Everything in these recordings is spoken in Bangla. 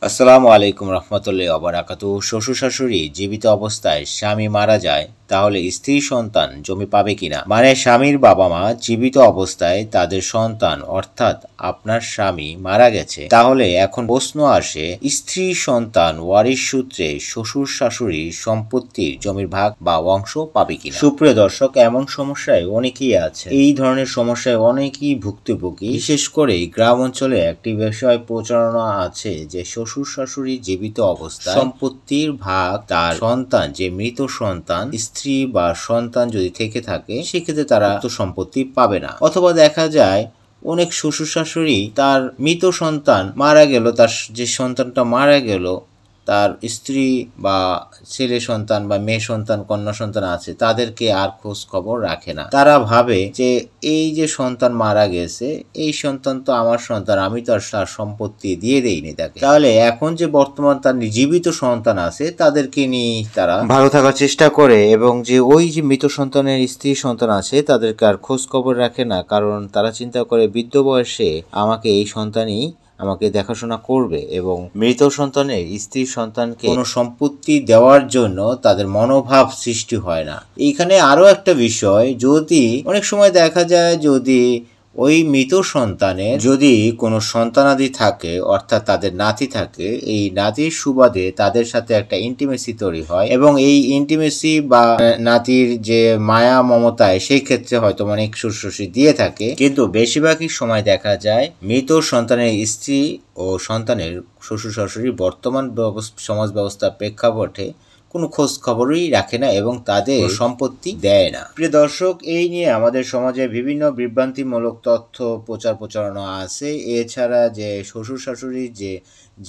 আসসালামু আলাইকুম রহমতুল্লাহি ওয়া বারাকাতুহু। শ্বশুর শাশুড়ি জীবিত অবস্থায় স্বামী মারা যায়, তাহলে স্ত্রী সন্তান জমি পাবে কিনা? মানে স্বামীর বাবা মা জীবিত অবস্থায় তাদের সন্তান অর্থাৎ আপনার স্বামী মারা গেছে, তাহলে এখন প্রশ্ন আসে স্ত্রী সন্তান ওয়ারিশ সূত্রে শ্বশুর শাশুড়ির সম্পত্তির জমির ভাগ বা অংশ পাবে কিনা। সুপ্রিয় দর্শক, এমন সমস্যায় অনেকেই আছে, এই ধরনের সমস্যায় অনেকেই ভুক্তভোগী। বিশেষ করে গ্রাম অঞ্চলে একটি বিষয় প্রচারণা আছে যে শ্বশুর শাশুড়ি জীবিত অবস্থায় সম্পত্তির ভাগ তার সন্তান, যে মৃত সন্তান, স্ত্রী বা সন্তান যদি থেকে থাকে সেক্ষেত্রে তারা তো সম্পত্তি পাবে না। অথবা দেখা যায় অনেক শ্বশুর শাশুড়ি তার মৃত সন্তান মারা গেল, তার যে সন্তানটা মারা গেল তার স্ত্রী বা ছেলে সন্তান বা মেয়ে সন্তান, কন্যা সন্তান আছে, তাদেরকে আর খোঁজ খবর রাখে না। তারা ভাবে যে এই যে সন্তান মারা গেছে, এই সন্তান তো আমার সন্তান, আমি তো আর তার সম্পত্তি দিয়ে দেইনি তাকে। তাহলে এখন যে বর্তমান তার জীবিত সন্তান আছে তাদেরকে নিয়ে তারা ভালো থাকার চেষ্টা করে, এবং যে ওই যে মৃত সন্তানের স্ত্রী সন্তান আছে তাদেরকে আর খোঁজ খবর রাখে না। কারণ তারা চিন্তা করে বৃদ্ধ বয়সে আমাকে এই সন্তানই আমাকে দেখাশোনা করবে, এবং মৃত সন্তানের স্ত্রী সন্তানকে কোনো সম্পত্তি দেওয়ার জন্য তাদের মনোভাব সৃষ্টি হয় না। এইখানে আরো একটা বিষয়, যদি অনেক সময় দেখা যায় যদি ওই মৃত সন্তানের যদি কোনো সন্তানাদি থাকে অর্থাৎ তাদের নাতি থাকে, এই নাতির সুবাদে তাদের সাথে একটা ইন্টিমেসি তৈরি হয়, এবং এই ইন্টিমেসি বা নাতির যে মায়া মমতায় সেই ক্ষেত্রে হয়তো অনেক শ্বশুর দিয়ে থাকে। কিন্তু বেশিরভাগই সময় দেখা যায় মৃত সন্তানের স্ত্রী ও সন্তানের শ্বশুর শাশুড়ি বর্তমান সমাজ ব্যবস্থার প্রেক্ষাপটে কোনো খোঁজ খবরই রাখে না এবং তাদের সম্পত্তি দেয় না। প্রিয় দর্শক, এই নিয়ে আমাদের সমাজে বিভিন্ন বিভ্রান্তিমূলক তথ্য প্রচারণা আছে। এছাড়া যে শ্বশুর শাশুড়ির যে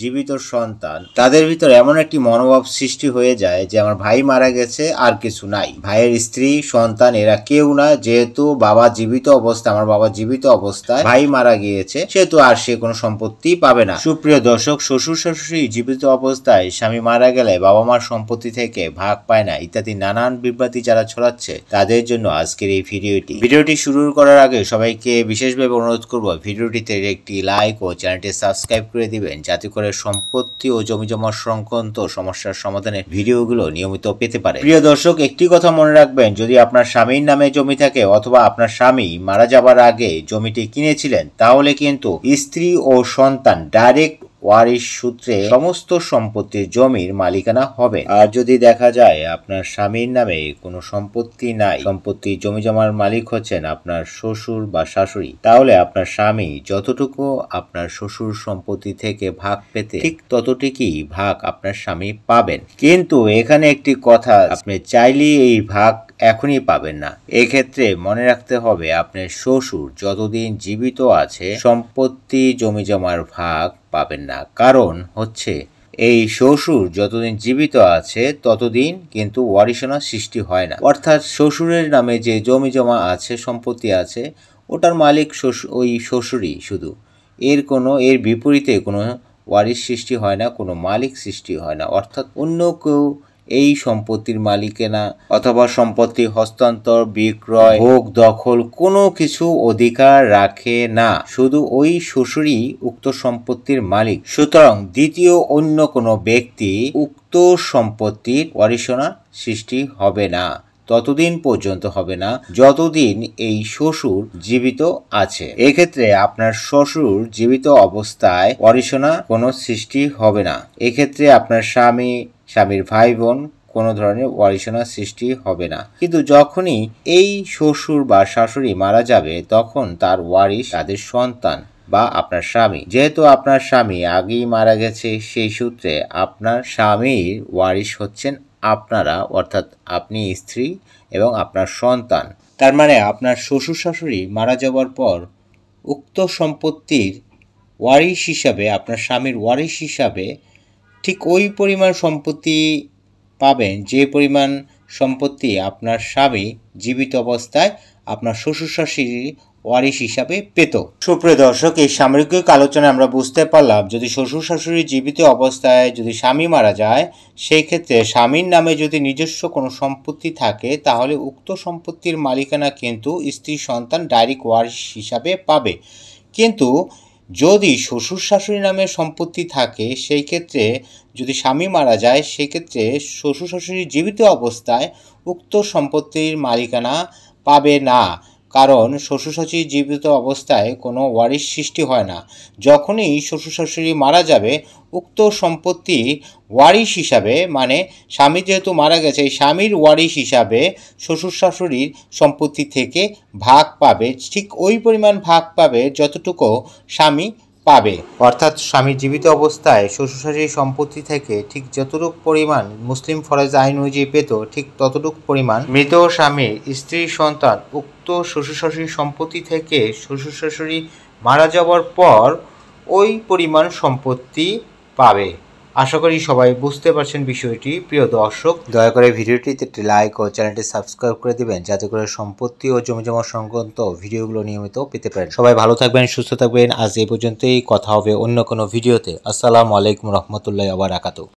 জীবিত সন্তান, তাদের ভিতর এমন একটি মনোভাব সৃষ্টি হয়ে যায় যে আমার ভাই মারা গেছে, আর কিছু নাই, ভাইয়ের স্ত্রী সন্তান এরা কেউ না, যেহেতু বাবা জীবিত অবস্থায়, আমার বাবা জীবিত অবস্থায় ভাই মারা গিয়েছে, সেহেতু আর সে কোনো সম্পত্তি পাবে না। সুপ্রিয় দর্শক, শ্বশুর শাশুড়ি জীবিত অবস্থায় স্বামী মারা গেলে বাবা মার সম্পত্তি থেকে ভাগ পায় না ইত্যাদি নানান বিভ্রান্তি যারা ছড়াচ্ছে, তাদের জন্য আজকের এই ভিডিওটি শুরু করার আগে সবাইকে বিশেষভাবে অনুরোধ করব ভিডিওটিতে একটি লাইক ও চ্যানেলটি সাবস্ক্রাইব করে দিবেন, যাতে করে সম্পত্তি ও জমি জমা সংক্রান্ত সমস্যার সমাধানের ভিডিওগুলো নিয়মিত পেতে পারে। প্রিয় দর্শক, একটি কথা মনে রাখবেন, যদি আপনার স্বামীর নামে জমি থাকে অথবা আপনার স্বামী মারা যাবার আগে জমিটি কিনেছিলেন, তাহলে কিন্তু স্ত্রী ও সন্তান ডাইরেক্ট ওয়ারিশ সূত্রে সমস্ত সম্পত্তির জমির মালিকানা হবে। আর যদি দেখা যায় আপনার স্বামীর নামে কোনো সম্পত্তি নাই, সম্পত্তি জমি জমার মালিক হচ্ছেন আপনার শ্বশুর বা শাশুড়ি, তাহলে আপনার স্বামী যতটুকু আপনার শ্বশুর সম্পত্তি থেকে ভাগ পেতে, ঠিক ততটুকুই ভাগ আপনার স্বামী পাবেন। কিন্তু এখানে একটি কথা, আপনি চাইলেই এই ভাগ এখনই পাবেন না। এক্ষেত্রে মনে রাখতে হবে আপনার শ্বশুর যতদিন জীবিত আছে সম্পত্তি জমি জমার ভাগ পাবেন না। কারণ হচ্ছে এই শ্বশুর যতদিন জীবিত আছে ততদিন কিন্তু ওয়ারিশনা সৃষ্টি হয় না। অর্থাৎ শ্বশুরের নামে যে জমি জমা আছে, সম্পত্তি আছে, ওটার মালিক ওই শ্বশুরই শুধু, এর বিপরীতে কোনো ওয়ারিশ সৃষ্টি হয় না, কোনো মালিক সৃষ্টি হয় না। অর্থাৎ অন্য কেউ এই সম্পত্তির মালিকানা অথবা সম্পত্তি হস্তান্তর, বিক্রয়, ভোগ, দখল কোনো কিছু অধিকার রাখে না, শুধু ওই শ্বশুরই উক্ত সম্পত্তির মালিক। সুতরাং দ্বিতীয় অন্য কোনো ব্যক্তি উক্ত সম্পত্তির ওয়ারিশনা সৃষ্টি হবে না, ততদিন পর্যন্ত হবে না যতদিন এই শ্বশুর জীবিত আছে। এক্ষেত্রে আপনার শ্বশুর জীবিত অবস্থায় ওয়ারিশনা কোনো সৃষ্টি হবে না। এক্ষেত্রে আপনার স্বামীর ভাই বোন কোনো ধরনের ওয়ারিশনা সৃষ্টি হবে না। কিন্তু যখনই এই শ্বশুর বা শাশুড়ি মারা যাবে, তখন তার ওয়ারিশ তাদের সন্তান বা আপনার স্বামী। যেহেতু আপনার স্বামী আগেই মারা গেছে, সেই সূত্রে আপনার স্বামীর ওয়ারিশ হচ্ছেন আপনারা, অর্থাৎ আপনি, স্ত্রী এবং আপনার সন্তান। তার মানে আপনার শ্বশুর শাশুড়ি মারা যাওয়ার পর উক্ত সম্পত্তির ওয়ারিশ হিসাবে, আপনার স্বামীর ওয়ারিশ হিসাবে ঠিক ওই পরিমাণ সম্পত্তি পাবেন যে পরিমাণ সম্পত্তি আপনার স্বামী জীবিত অবস্থায় আপনার শ্বশুর শাশুড়ি ওয়ারিশ হিসাবে পেত। সুপ্রিয় দর্শক, এই সামগ্রিক আলোচনায় আমরা বুঝতে পারলাম, যদি শ্বশুর শাশুড়ি জীবিত অবস্থায় যদি স্বামী মারা যায়, সেই ক্ষেত্রে স্বামীর নামে যদি নিজস্ব কোনো সম্পত্তি থাকে, তাহলে উক্ত সম্পত্তির মালিকানা কিন্তু স্ত্রী সন্তান ডাইরেক্ট ওয়ারিশ হিসাবে পাবে। কিন্তু যদি শ্বশুর শাশুড়ি নামে সম্পত্তি থাকে সেই ক্ষেত্রে যদি স্বামী মারা যায় সেক্ষেত্রে শ্বশুর শাশুড়ি জীবিত অবস্থায় উক্ত সম্পত্তির মালিকানা পাবে না, কারণ শ্বশুর শাশুড়ি জীবিত অবস্থায় কোনো ওয়ারিশ সৃষ্টি হয় না। যখনই শ্বশুর শাশুড়ি মারা যাবে উক্ত সম্পত্তি ওয়ারিশ হিসাবে, মানে স্বামী যেহেতু মারা গেছে এই স্বামীর ওয়ারিশ হিসাবে শ্বশুর শাশুড়ির সম্পত্তি থেকে ভাগ পাবে, ঠিক ওই পরিমাণ ভাগ পাবে যতটুকু স্বামী পাবে। অর্থাৎ স্বামী জীবিত অবস্থায় শ্বশুর শাশুড়ির সম্পত্তি থেকে ঠিক যতটুকু পরিমাণ মুসলিম ফরজ আইন অনুযায়ী পেত ঠিক ততটুকু পরিমাণ মৃত স্বামীর স্ত্রী সন্তান উক্ত শ্বশুর শাশুড়ির সম্পত্তি থেকে শ্বশুর শাশুড়ি মারা যাওয়ার পর ওই পরিমাণ সম্পত্তি পাবে। আশা করি সবাই বুঝতে পারছেন বিষয়টি। প্রিয় দর্শক, দয়া করে ভিডিওটিতে একটি লাইক ও চ্যানেলটি সাবস্ক্রাইব করে দিবেন যাতে করে সম্পত্তি ও জমিজমা সংক্রান্ত ভিডিওগুলো নিয়মিত পেতে পারেন। সবাই ভালো থাকবেন, সুস্থ থাকবেন। আজ এই পর্যন্তই, কথা হবে অন্য কোনো ভিডিওতে। আসসালামু আলাইকুম রহমতুল্লাহি ওয়া বারাকাতুহু।